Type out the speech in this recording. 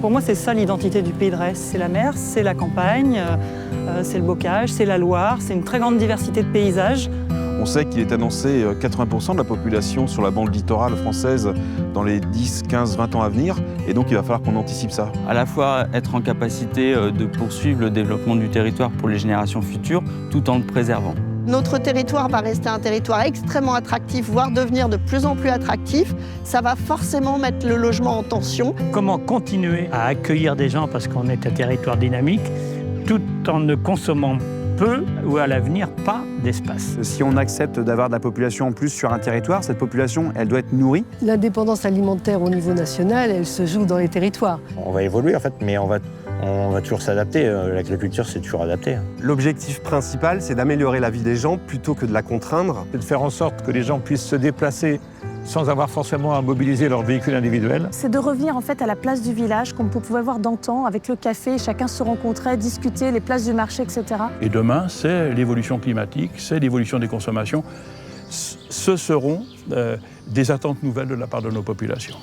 Pour moi, c'est ça l'identité du Pays de Retz. C'est la mer, c'est la campagne, c'est le bocage, c'est la Loire, c'est une très grande diversité de paysages. On sait qu'il est annoncé 80% de la population sur la bande littorale française dans les 10, 15, 20 ans à venir. Et donc, il va falloir qu'on anticipe ça. À la fois être en capacité de poursuivre le développement du territoire pour les générations futures, tout en le préservant. Notre territoire va rester un territoire extrêmement attractif, voire devenir de plus en plus attractif. Ça va forcément mettre le logement en tension. Comment continuer à accueillir des gens parce qu'on est un territoire dynamique, tout en ne consommant peu ou à l'avenir pas d'espace. Si on accepte d'avoir de la population en plus sur un territoire, cette population, elle doit être nourrie. L'indépendance alimentaire au niveau national, elle se joue dans les territoires. On va évoluer en fait, mais on va toujours s'adapter. L'agriculture, c'est toujours adapté. L'objectif principal, c'est d'améliorer la vie des gens plutôt que de la contraindre. C'est de faire en sorte que les gens puissent se déplacer sans avoir forcément à mobiliser leur véhicule individuel. C'est de revenir en fait à la place du village, comme on pouvait voir d'antan, avec le café, chacun se rencontrait, discutait, les places du marché, etc. Et demain, c'est l'évolution climatique, c'est l'évolution des consommations. Ce seront des attentes nouvelles de la part de nos populations.